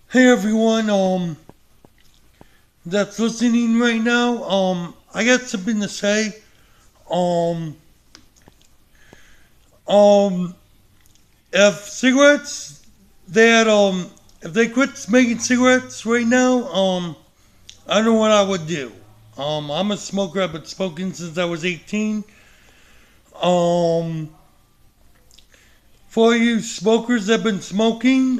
Hey everyone, that's listening right now. I got something to say. Um, um, if cigarettes, if they quit making cigarettes right now, I don't know what I would do. I'm a smoker. I've been smoking since I was 18. Um, for you smokers that have been smoking,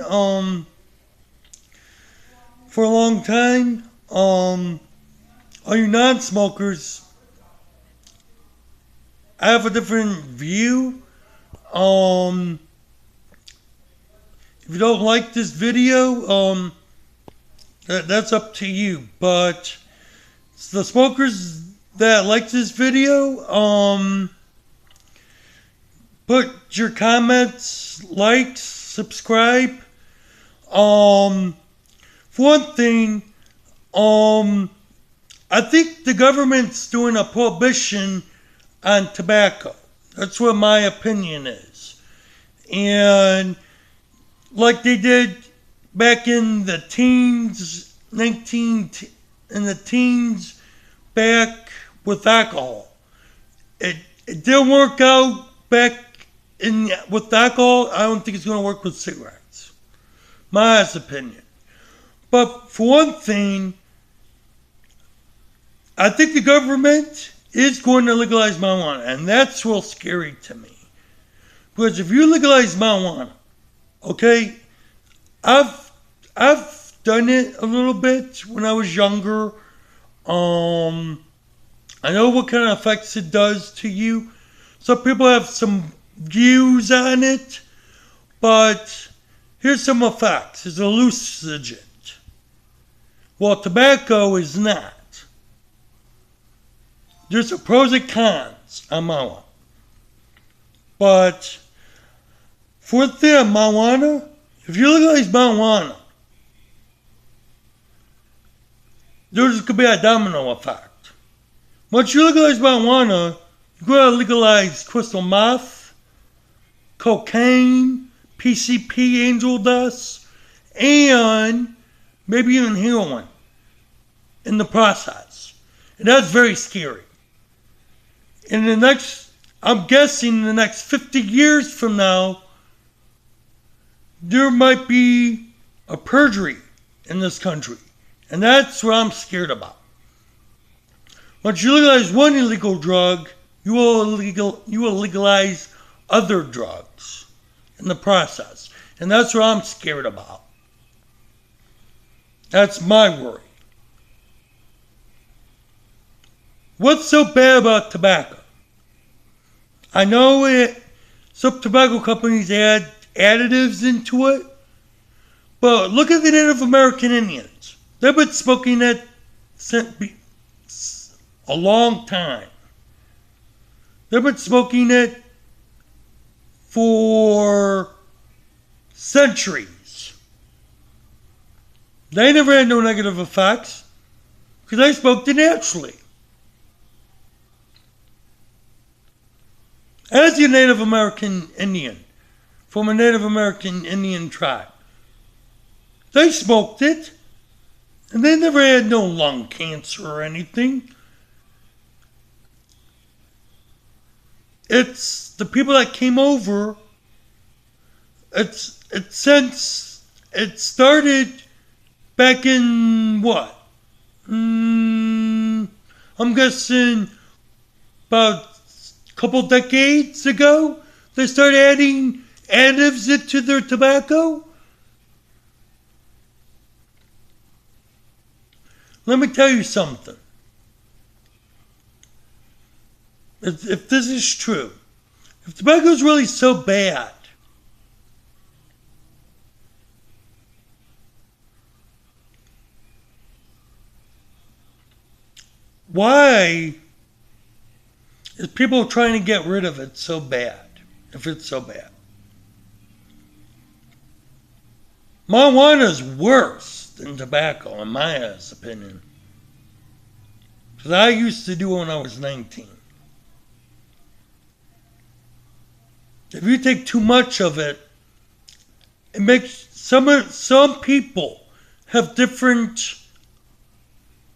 for a long time, all you non-smokers, I have a different view. Um, if you don't like this video, that's up to you. But the smokers that like this video, put your comments, likes, subscribe. Um, for one thing, um, I think the government's doing a prohibition on tobacco. That's what my opinion is. And like they did back in the teens, 19 in the teens, back with alcohol. It didn't work out back in with alcohol. I don't think it's going to work with cigarettes. My opinion. But for one thing, I think the government is going to legalize marijuana, and that's real scary to me. Because if you legalize marijuana, okay, I've I've done it a little bit when I was younger. Um, I know what kind of effects it does to you. Some people have some views on it, but here's some effects. It's a hallucinogen. Well, tobacco is not. There's a pros and cons on marijuana. But for the marijuana, if you legalize marijuana, there's could be a domino effect. Once you legalize marijuana, you're going to legalize crystal meth, cocaine, PCP, angel dust, and maybe even heroin in the process. And that's very scary. In the next, I'm guessing in the next 50 years from now, there might be a perjury in this country. And that's what I'm scared about. Once you legalize one illegal drug, you will legalize other drugs in the process. And that's what I'm scared about. That's my worry. What's so bad about tobacco? I know some tobacco companies add additives into it, but look at the Native American Indians. They've been smoking it a long time. They've been smoking it for centuries. They never had no negative effects because they smoked it naturally. As a Native American Indian, from a Native American Indian tribe, they smoked it, and they never had no lung cancer or anything. It's the people that came over. It's since it started back in what? I'm guessing about a couple decades ago. They started adding additives into their tobacco. Let me tell you something. If this is true, if tobacco is really so bad, why is people trying to get rid of it so bad? If it's so bad, marijuana is worse than tobacco, in my opinion. Because I used to do it when I was 19. If you take too much of it, it makes some people have different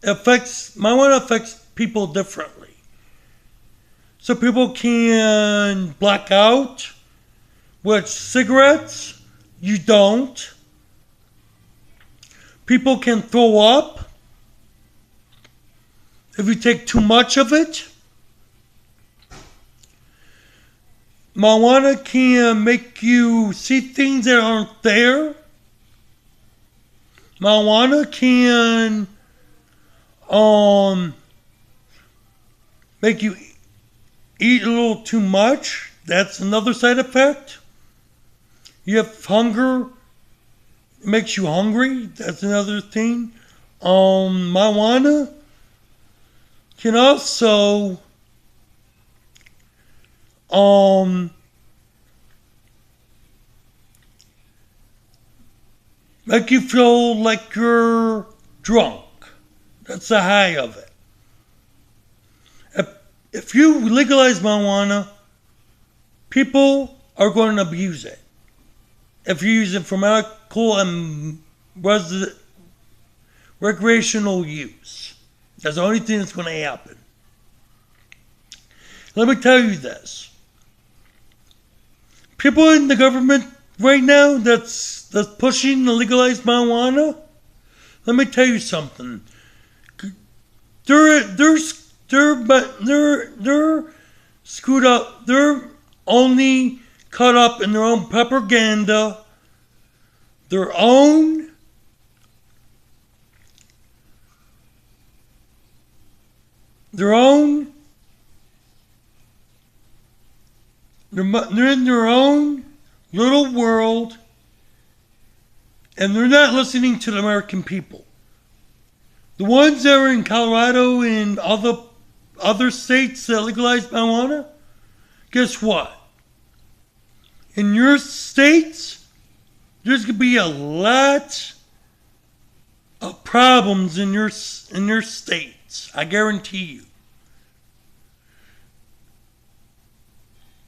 effects. Marijuana affects people differently. So people can black out with cigarettes. You don't. People can throw up if you take too much of it. Marijuana can make you see things that aren't there. Marijuana can make you eat a little too much. That's another side effect. You have hunger. It makes you hungry. That's another thing. Marijuana can also make you feel like you're drunk. That's the high of it. If you legalize marijuana, people are going to abuse it. If you use it for medical and recreational use, that's the only thing that's going to happen. Let me tell you this. People in the government right now that's pushing to legalize marijuana, let me tell you something. They're screwed up. They're only caught up in their own propaganda, their own they're in their own little world, and they're not listening to the American people. The ones that are in Colorado and other states that legalize marijuana, guess what? In your states, there's going to be a lot of problems in your states. I guarantee you.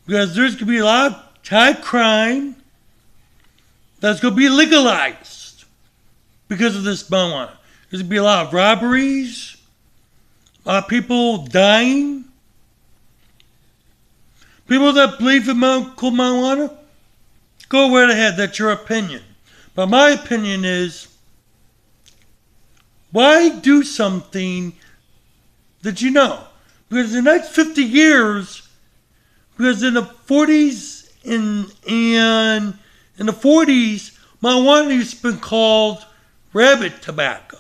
Because there's going to be a lot of high crime that's going to be legalized because of this marijuana. There's going to be a lot of robberies, a lot of people dying. People that believe in medical marijuana, go right ahead. That's your opinion. But my opinion is, why do something that you know? Because in the next 50 years, because in the 40s and in the 40s, marijuana used to be called rabbit tobacco.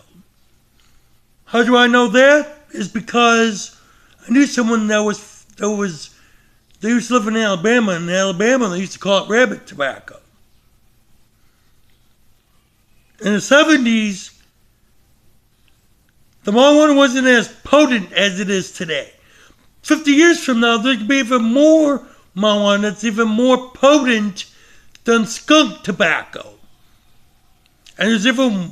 How do I know that? Is because I knew someone they used to live in Alabama, and in Alabama they used to call it rabbit tobacco. In the 70s, the marijuana wasn't as potent as it is today. 50 years from now, there could be even more marijuana that's even more potent than skunk tobacco. And there's even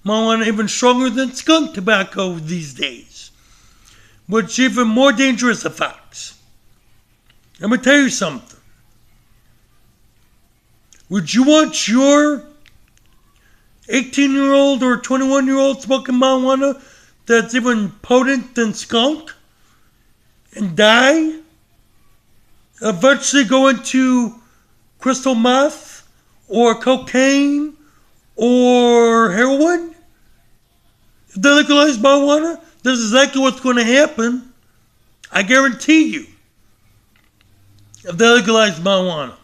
marijuana even stronger than skunk tobacco these days, which even more dangerous effects. Let me tell you something. Would you want your 18-year-old or 21-year-old smoking marijuana that's even potent than skunk and die? Eventually go into crystal meth or cocaine or heroin? If they legalize marijuana, this is exactly what's going to happen. I guarantee you. If they legalize marijuana.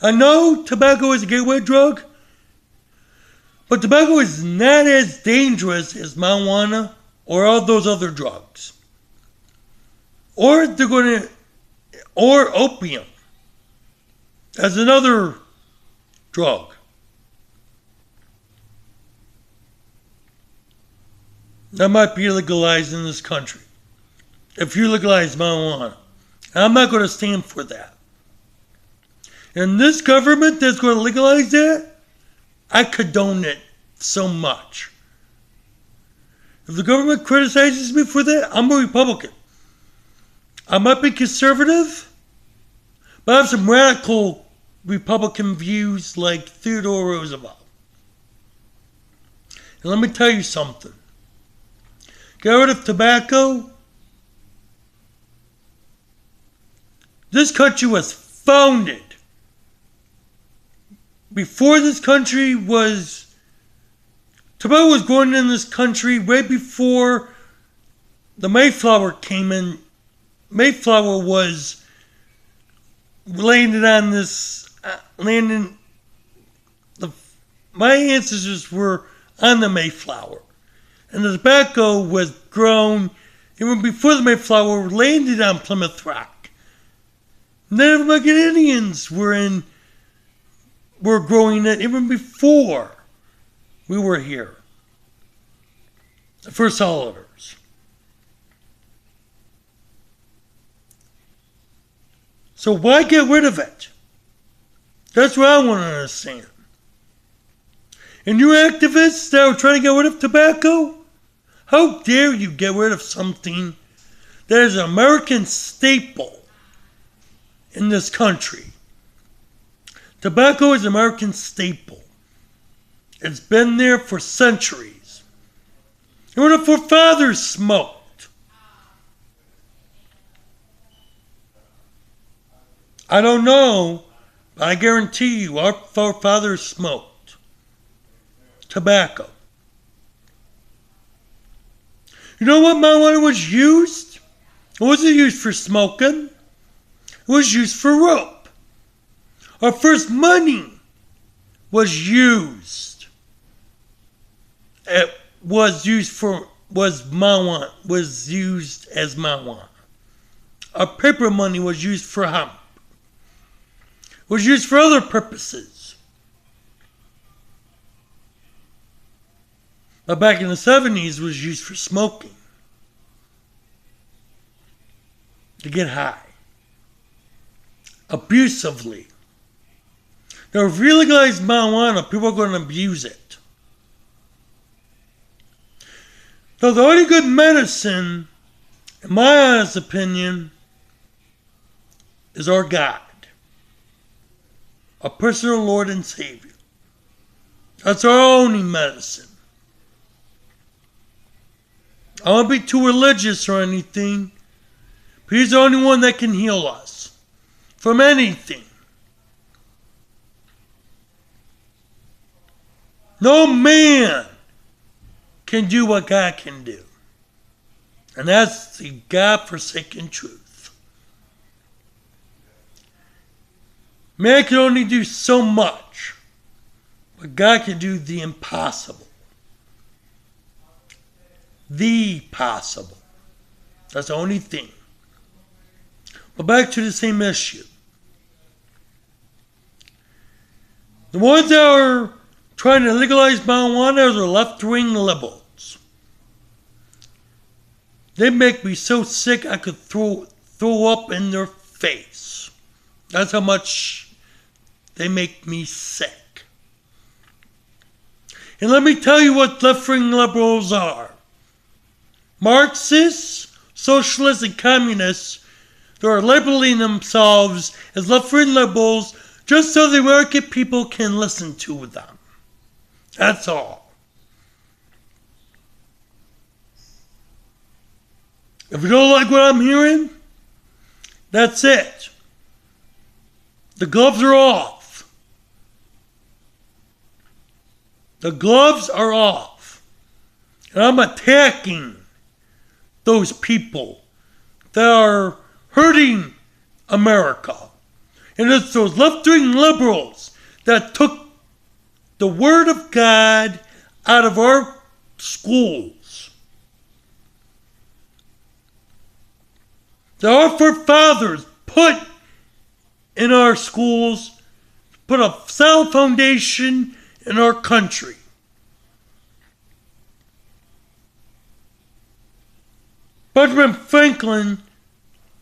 I know tobacco is a gateway drug, but tobacco is not as dangerous as marijuana or all those other drugs. Or opium. That's another drug. That might be legalized in this country. If you legalize marijuana. I'm not going to stand for that. And this government that's going to legalize that, I condone it so much. If the government criticizes me for that, I'm a Republican. I might be conservative, but I have some radical Republican views like Theodore Roosevelt. And let me tell you something. Get rid of tobacco. This country was founded. Before this country was... Tobacco was grown in this country right before the Mayflower came in. Mayflower was landed on this... My ancestors were on the Mayflower. And the tobacco was grown even before the Mayflower landed on Plymouth Rock. Native American Indians were growing it even before we were here. The first settlers. So why get rid of it? That's what I want to understand. And you activists that are trying to get rid of tobacco, how dare you get rid of something that is an American staple in this country? Tobacco is an American staple. It's been there for centuries. Even our forefathers smoked. I don't know, but I guarantee you our forefathers smoked tobacco. You know what marijuana was used? It wasn't used for smoking. It was used for rope. Our first money was used. It was used as marijuana. Our paper money was used for hemp. It was used for other purposes. But back in the 70s, it was used for smoking. To get high. Abusively. Now, if we legalize marijuana, people are going to abuse it. Now, the only good medicine, in my honest opinion, is our God. Our personal Lord and Savior. That's our only medicine. I don't want to be too religious or anything, but He's the only one that can heal us from anything. No man can do what God can do. And that's the God-forsaken truth. Man can only do so much, but God can do the impossible. The possible. That's the only thing. But back to the same issue. The ones that are trying to legalize marijuana are the left-wing liberals. They make me so sick I could throw up in their face. That's how much they make me sick. And let me tell you what left-wing liberals are. Marxists, socialists, and communists that are labeling themselves as left-wing liberals just so the American people can listen to them. That's all. If you don't like what I'm hearing, that's it. The gloves are off. The gloves are off. And I'm attacking those people that are hurting America. And it's those left-wing liberals that took the Word of God out of our schools. That our forefathers put in our schools, put a solid foundation in our country. Benjamin Franklin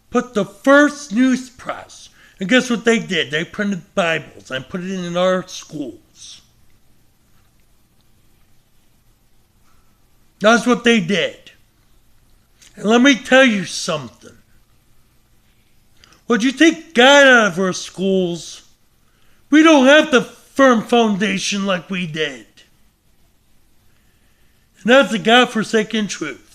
put the first news press. And guess what they did? They printed Bibles and put it in our schools. That's what they did. And let me tell you something. Would you take God out of our schools? We don't have the firm foundation like we did. And that's the godforsaken truth.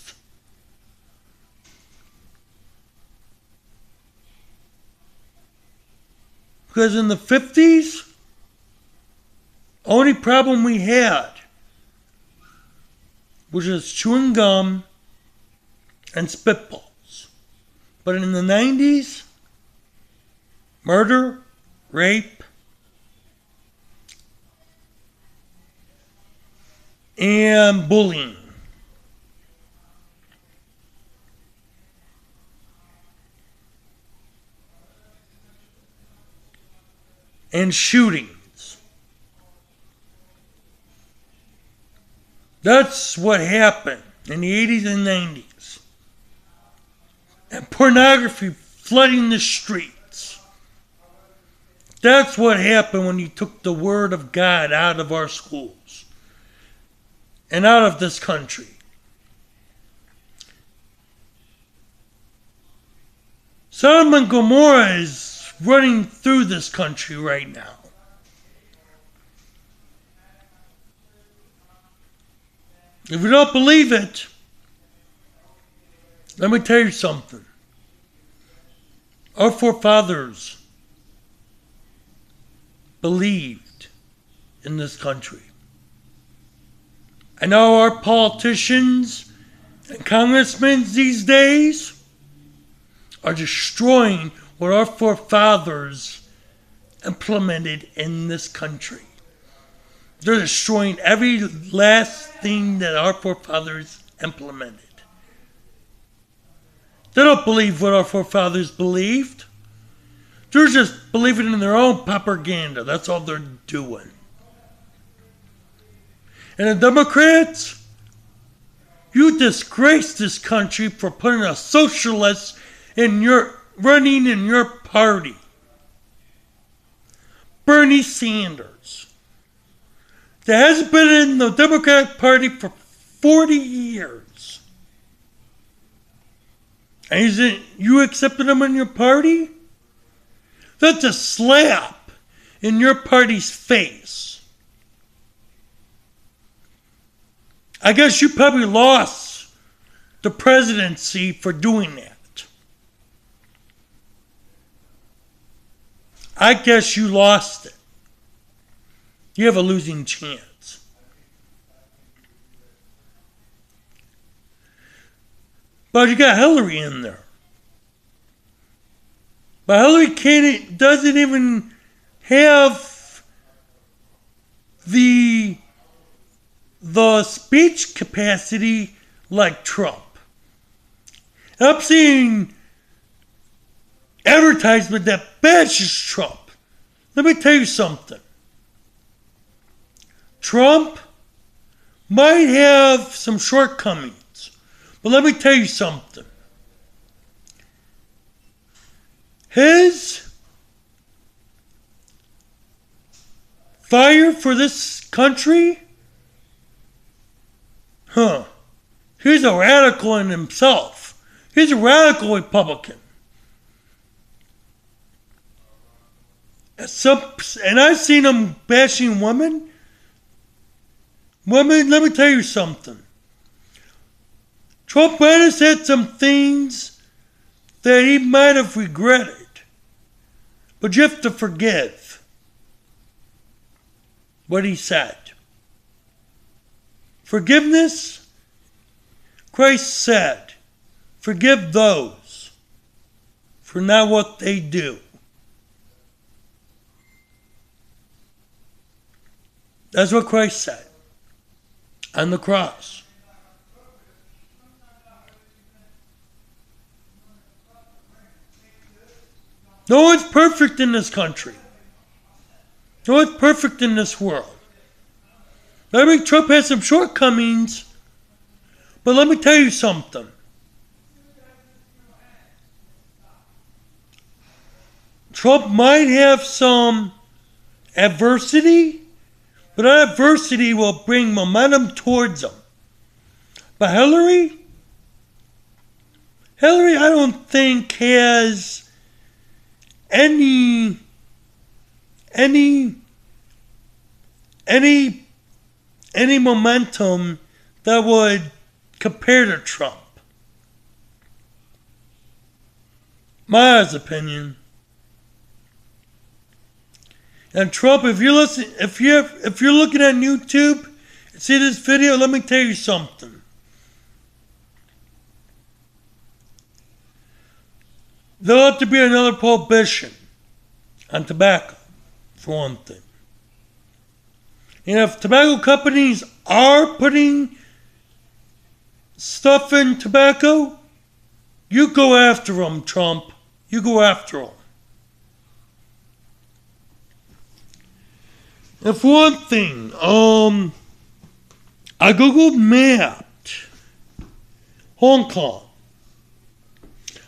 Because in the 50s, only problem we had was just chewing gum and spitballs. But in the 90s, murder, rape, and bullying. And shootings. That's what happened in the 80s and 90s. And pornography flooding the streets. That's what happened when you took the word of God out of our schools and out of this country. Sodom and Gomorrah is running through this country right now. If you don't believe it, let me tell you something. Our forefathers believed in this country. I know our politicians and congressmen these days are destroying what our forefathers implemented in this country. They're destroying every last thing that our forefathers implemented. They don't believe what our forefathers believed. They're just believing in their own propaganda. That's all they're doing. And the Democrats, you disgrace this country for putting a socialist running in your party. Bernie Sanders. That has been in the Democratic Party for 40 years. And you accepted him in your party? That's a slap in your party's face. I guess you probably lost the presidency for doing that. I guess you lost it. You have a losing chance. But you got Hillary in there. But Hillary doesn't even have the speech capacity like Trump. I'm seeing advertisement that bashes Trump. Let me tell you something. Trump might have some shortcomings, but let me tell you something. His fire for this country, he's a radical in himself. He's a radical Republican. And I've seen him bashing women. Women, let me tell you something. Trump might have said some things that he might have regretted. But you have to forgive what he said. Forgiveness, Christ said, forgive those for not what they do. That's what Christ said on the cross. No one's perfect in this country. No one's perfect in this world. I mean, Trump has some shortcomings, but let me tell you something. Trump might have some adversity, but that adversity will bring momentum towards him. But Hillary, I don't think has any momentum that would compare to Trump. My opinion. And Trump, if you're listening, if you're looking at YouTube and see this video, let me tell you something. There ought to be another prohibition on tobacco, for one thing. And if tobacco companies are putting stuff in tobacco, you go after them, Trump. You go after them. And for one thing, I Google mapped Hong Kong.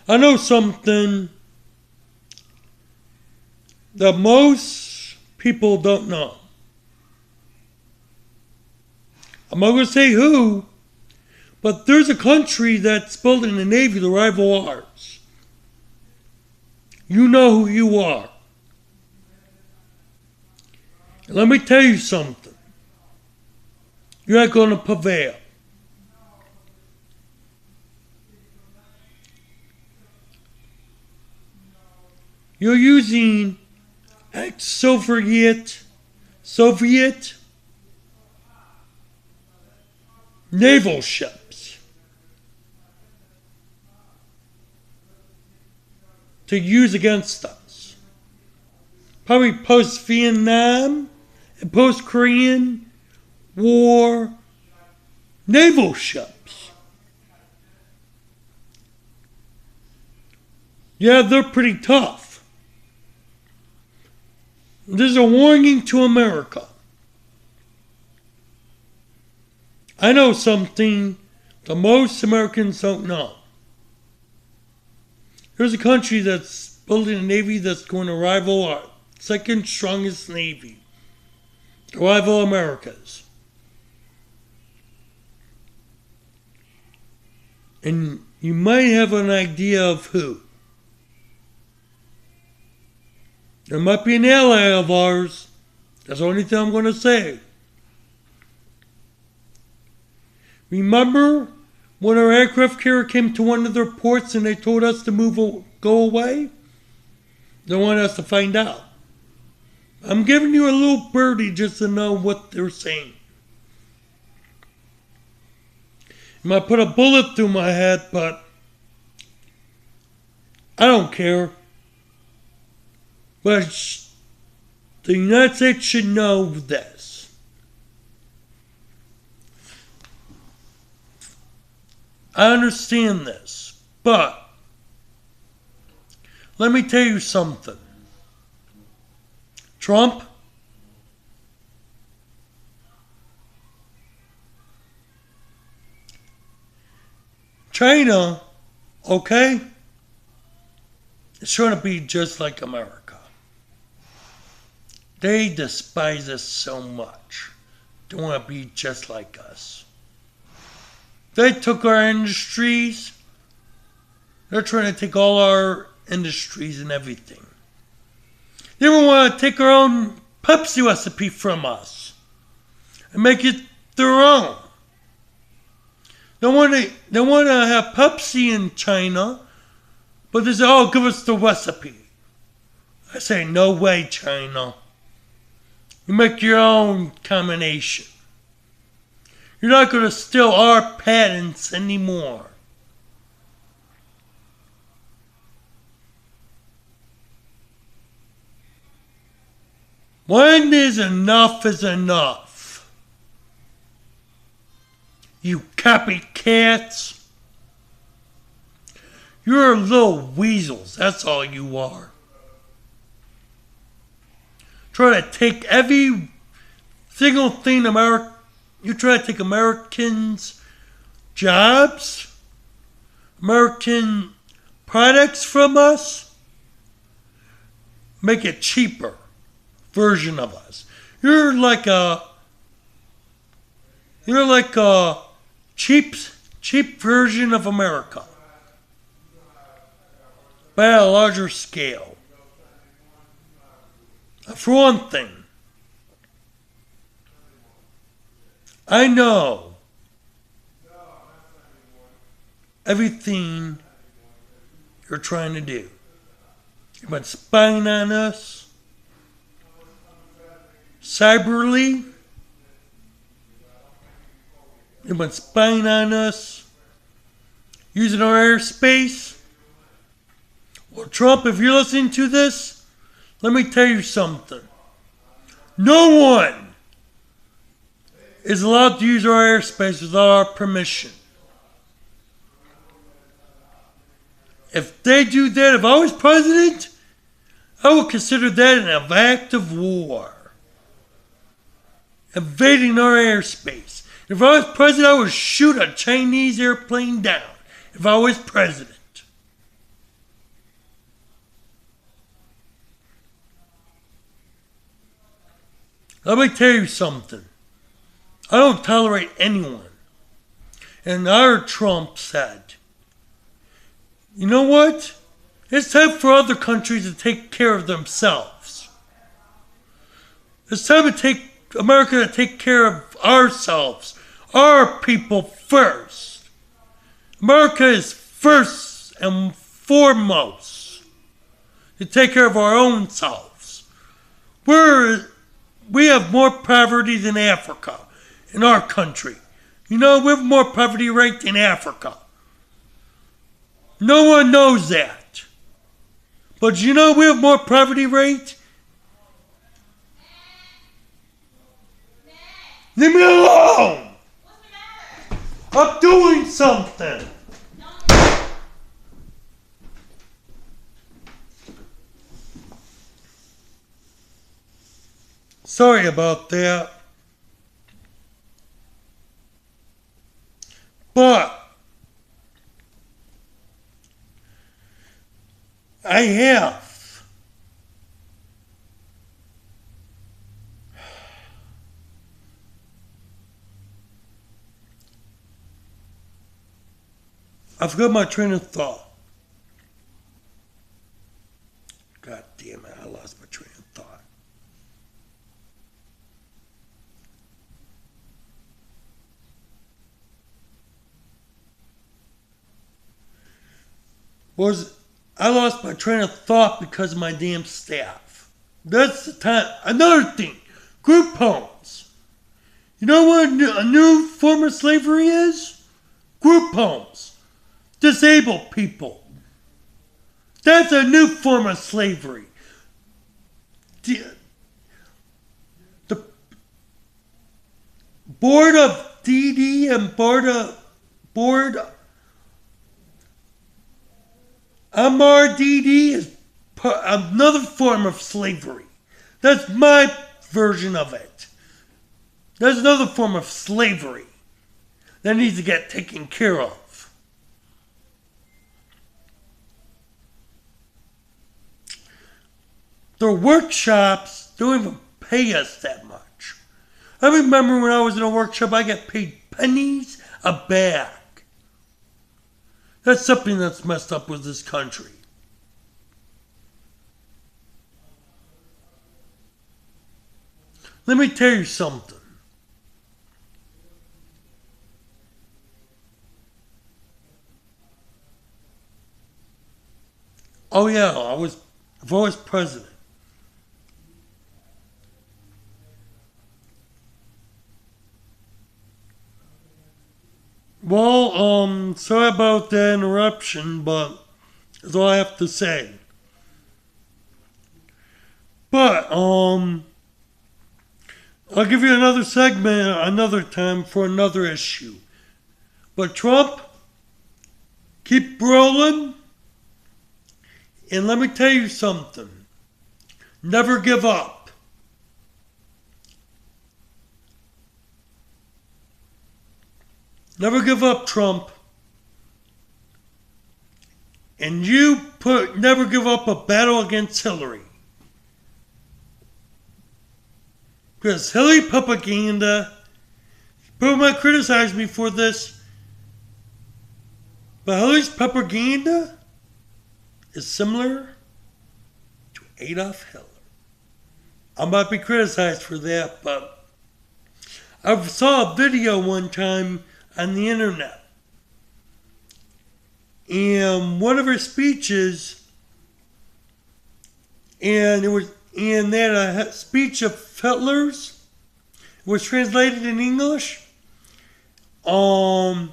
I know something that most people don't know. I'm not going to say who, but there's a country that's building a navy to rival ours. You know who you are. And let me tell you something. You're not going to prevail. You're using ex-Soviet naval ships to use against us. Probably post-Vietnam and post-Korean War naval ships. Yeah, they're pretty tough. This is a warning to America. I know something that most Americans don't know. There's a country that's building a navy that's going to rival our second strongest navy. Rival America's. And you might have an idea of who. There might be an ally of ours. That's the only thing I'm going to say. Remember when our aircraft carrier came to one of their ports and they told us to go away? They wanted us to find out. I'm giving you a little birdie just to know what they're saying. You might put a bullet through my head, but I don't care. But the United States should know this. I understand this, but let me tell you something. Trump, China, okay, it's trying to be just like America. They despise us so much. They want to be just like us. They took our industries. They're trying to take all our industries and everything. They even want to take our own Pepsi recipe from us and make it their own. They want to have Pepsi in China, but they say, "Oh, give us the recipe." I say, "No way, China. You make your own combination. You're not going to steal our patents anymore." When is enough, you copycats. You're little weasels, that's all you are. Try to take every single thing you try to take Americans' jobs, American products from us, make it cheaper version of us. You're like a cheap version of America, but at a larger scale. For one thing, I know everything you're trying to do. You've been spying on us, cyberly. You've been spying on us, using our airspace. Well, Trump, if you're listening to this, let me tell you something. No one is allowed to use our airspace without our permission. If they do that, if I was president, I would consider that an act of war. Invading our airspace. If I was president, I would shoot a Chinese airplane down. If I was president. Let me tell you something. I don't tolerate anyone. And our Trump said, you know what? It's time for other countries to take care of themselves. It's time to take America to take care of ourselves, our people first. America is first and foremost to take care of our own selves. We have more poverty than Africa in our country. You know, we have more poverty rate than Africa. No one knows that. But you know we have more poverty rate? Leave me alone! I'm doing something! Sorry about that. But I have I forgot my train of thought. God damn it, I lost my train of thought. I lost my train of thought because of my damn staff. That's the time. Another thing, group homes. You know what a new form of slavery is? Group homes. Disabled people. That's a new form of slavery. The Board of DD and Board MRDD is another form of slavery. That's my version of it. There's another form of slavery that needs to get taken care of. Their workshops don't even pay us that much. I remember when I was in a workshop, I got paid pennies a bag. That's something that's messed up with this country. Let me tell you something. Oh yeah, if I was president. Well, sorry about the interruption, but that's all I have to say. But, I'll give you another segment another time for another issue. But Trump, keep rolling. And let me tell you something. Never give up. Never give up, Trump. And never give up a battle against Hillary. Because Hillary propaganda, people might criticize me for this, but Hillary's propaganda is similar to Adolf Hitler. I might be criticized for that, but I saw a video one time on the internet. and one of her speeches, and they had a speech of Hitler's. It was translated in English. I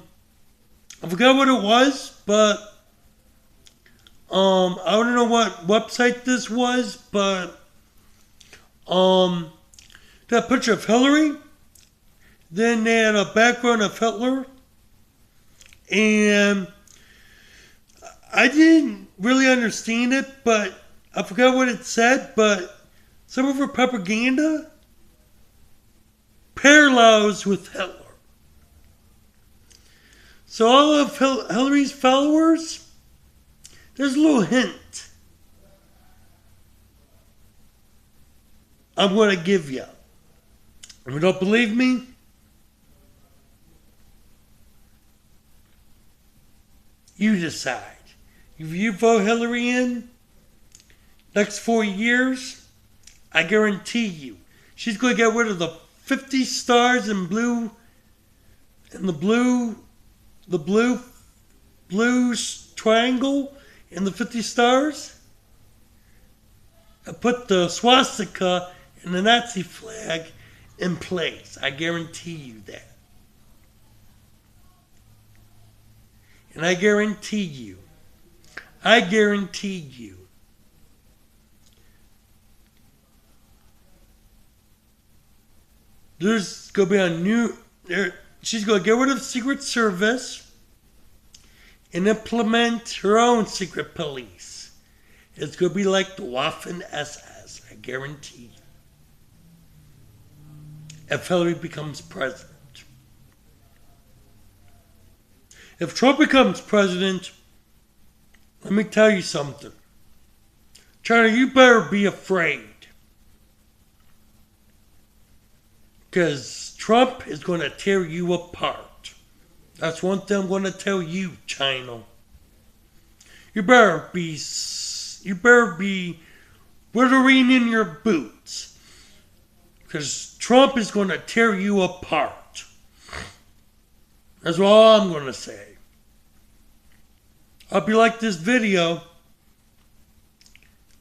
forgot what it was, but I don't know what website this was, but that picture of Hillary. Then they had a background of Hitler, and I didn't really understand it, but I forgot what it said, but some of her propaganda parallels with Hitler. So all of Hillary's followers, there's a little hint I'm going to give you. If you don't believe me, you decide. If you vote Hillary in next 4 years, I guarantee you, she's going to get rid of the 50 stars in blue, and the blue triangle and the 50 stars. I put the swastika and the Nazi flag in place. I guarantee you that. And I guarantee you, there's going to be a new, she's going to get rid of the Secret Service and implement her own secret police. It's going to be like the Waffen SS, I guarantee you. If Hillary becomes president. If Trump becomes president, let me tell you something. China, you better be afraid. Because Trump is going to tear you apart. That's one thing I'm going to tell you, China. You better be withering in your boots. Because Trump is going to tear you apart. That's all I'm going to say. I hope you like this video.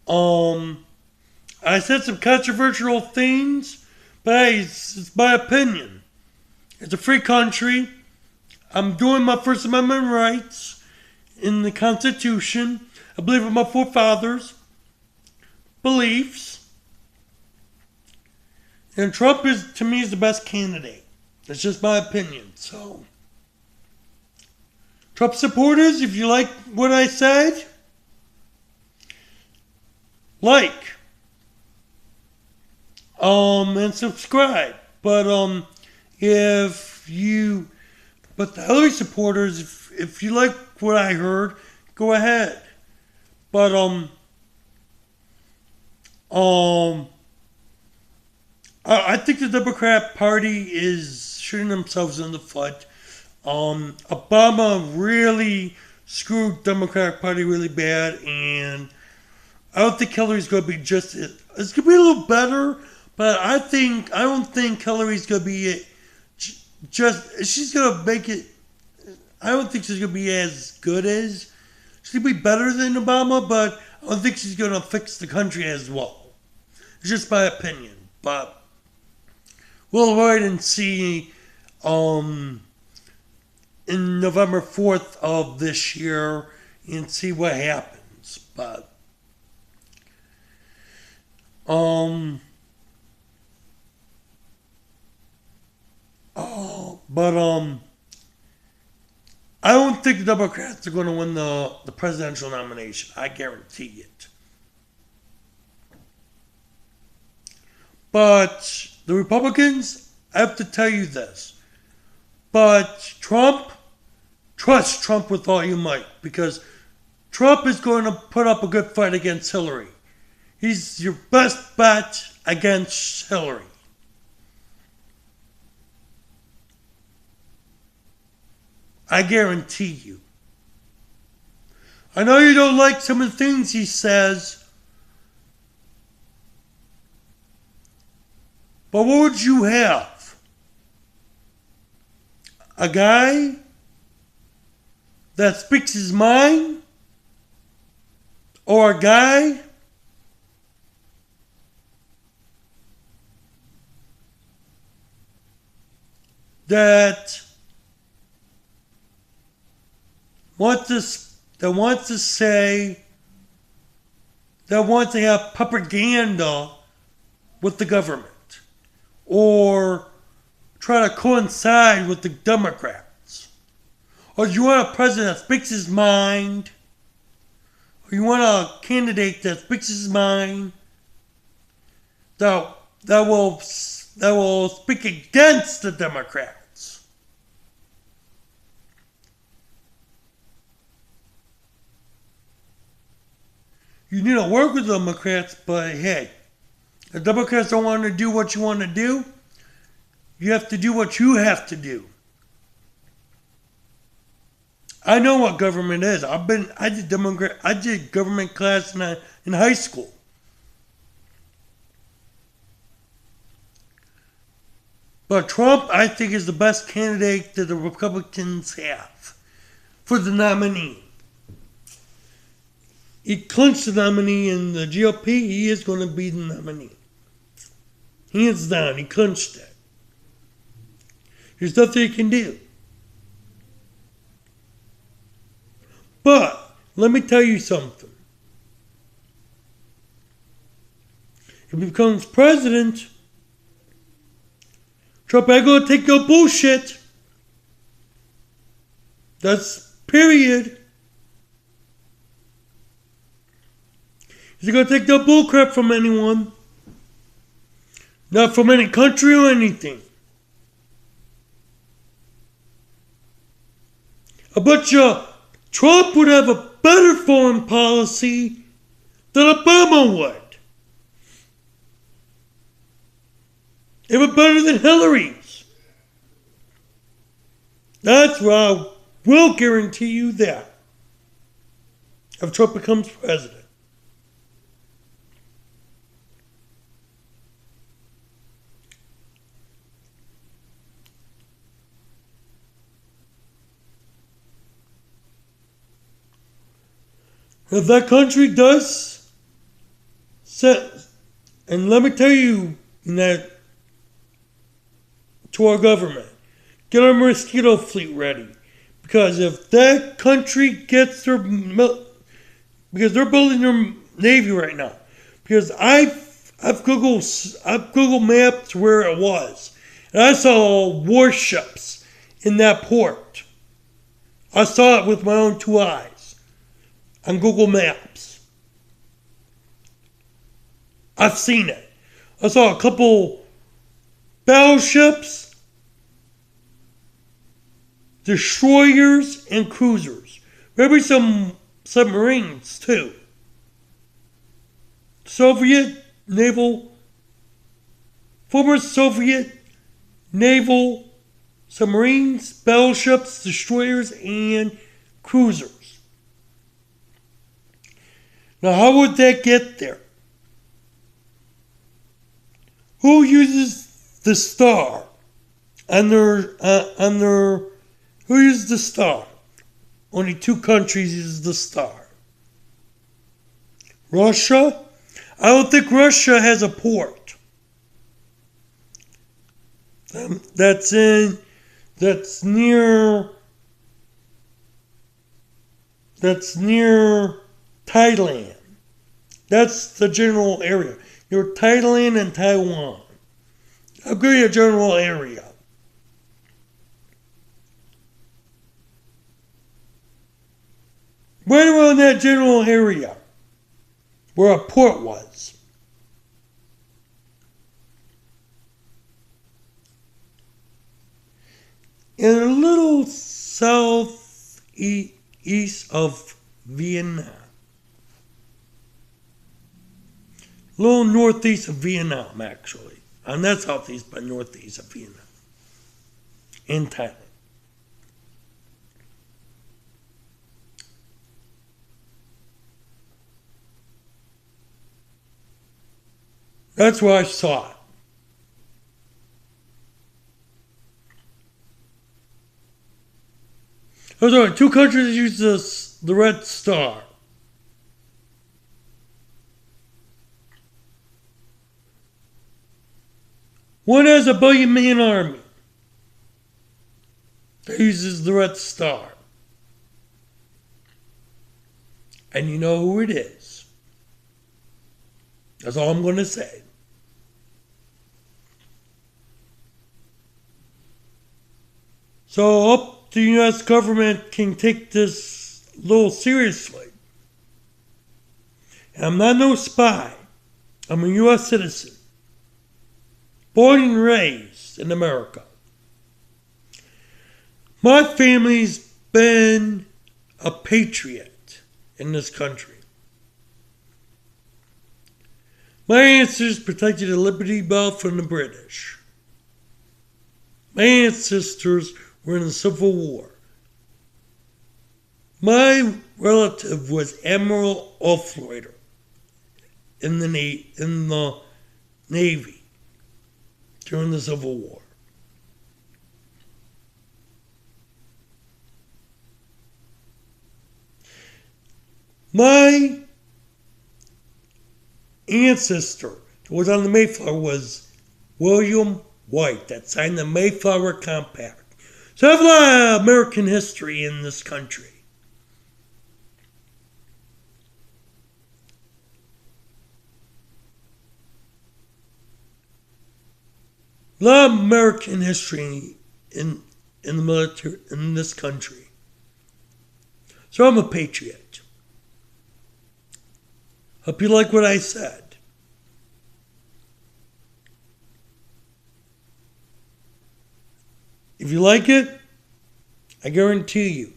I said some controversial things, but hey, it's my opinion. It's a free country. I'm doing my First Amendment rights in the Constitution. I believe in my forefathers' beliefs. And Trump is, to me, is the best candidate. That's just my opinion. So, Trump supporters, if you like what I said, like, and subscribe. But the Hillary supporters, if you like what I heard, go ahead. But I think the Democrat Party is shooting themselves in the foot. Obama really screwed the Democratic Party really bad, and I don't think Hillary's going to be it's going to be a little better, but I don't think Hillary's going to be she's going to make it, I don't think she's going to be as good as, she's going to be better than Obama, but I don't think she's going to fix the country as well. It's just my opinion, but we'll wait and see, in November 4th of this year and see what happens. But I don't think the Democrats are going to win the presidential nomination. I guarantee it. But the Republicans, I have to tell you this. But Trump, trust Trump with all you might, because Trump is going to put up a good fight against Hillary. He's your best bet against Hillary. I guarantee you. I know you don't like some of the things he says, but what would you have? A guy that speaks his mind, or a guy that wants to say, that wants to have propaganda with the government, or try to coincide with the Democrats. Or do you want a president that speaks his mind? Or you want a candidate that speaks his mind, that will speak against the Democrats? You need to work with the Democrats, but hey, the Democrats don't want to do what you want to do. You have to do what you have to do. I know what government is. I did government class in high school. But Trump, I think, is the best candidate that the Republicans have for the nominee. He clinched the nominee in the GOP. He is going to be the nominee. Hands down, he clinched it. There's nothing he can do. But let me tell you something. If he becomes president, Trump ain't gonna take no bullshit. That's period. He's not gonna take no bullcrap from anyone. Not from any country or anything. I bet you Trump would have a better foreign policy than Obama would. Even better than Hillary's. That's why I will guarantee you that. If Trump becomes president. If that country does set, and let me tell you that to our government, get our mosquito fleet ready. Because if that country gets their, because they're building their Navy right now. Because I've Google mapped where it was. And I saw warships in that port. I saw it with my own two eyes. On Google Maps. I've seen it. I saw a couple battleships, destroyers, and cruisers. Maybe some submarines too. Former Soviet naval submarines, battleships, destroyers, and cruisers. Now, how would that get there? Who uses the star who uses the star? Only two countries use the star. Russia? I don't think Russia has a port. That's near Thailand. That's the general area. You're Thailand and Taiwan. I'll give you a general area. Right around that general area where a port was. And a little southeast of Vietnam. A little northeast of Vietnam, actually. And that's southeast, but northeast of Vietnam. In Thailand. That's where I saw it. Oh, sorry, two countries use the Red Star. One has a billion-man army that uses the Red Star. And you know who it is. That's all I'm going to say. So I hope the U.S. government can take this a little seriously. And I'm not no spy. I'm a U.S. citizen. Born and raised in America. My family's been a patriot in this country. My ancestors protected the Liberty Bell from the British. My ancestors were in the Civil War. My relative was Admiral Offloader in the Navy during the Civil War. My ancestor who was on the Mayflower was William White, that signed the Mayflower Compact. So I have a lot of American history in this country. A lot of American history in the military in this country. So I'm a patriot. Hope you like what I said. If you like it, I guarantee you,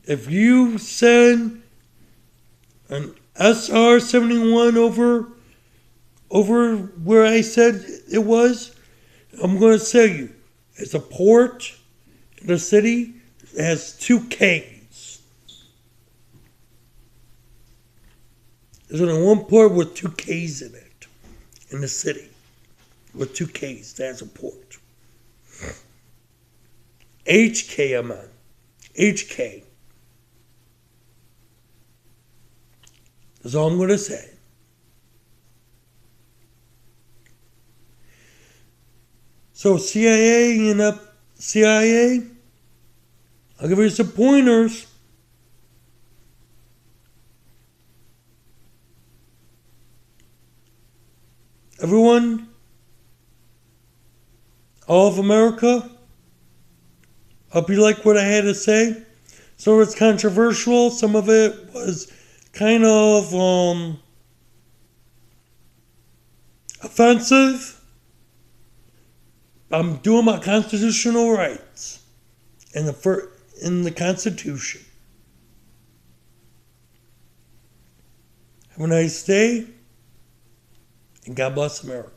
if you send an SR-71 over where I said it was, I'm going to tell you, it's a port in the city that has 2 Ks. There's only one port with 2 Ks in it, in the city, with 2 Ks. That's a port. HK, I'm on. HK. That's all I'm going to say. So CIA, CIA, I'll give you some pointers. Everyone, all of America, hope you like what I had to say. Some of it's controversial, some of it was kind of offensive. I'm doing my constitutional rights in the Constitution. Have a nice day, and God bless America.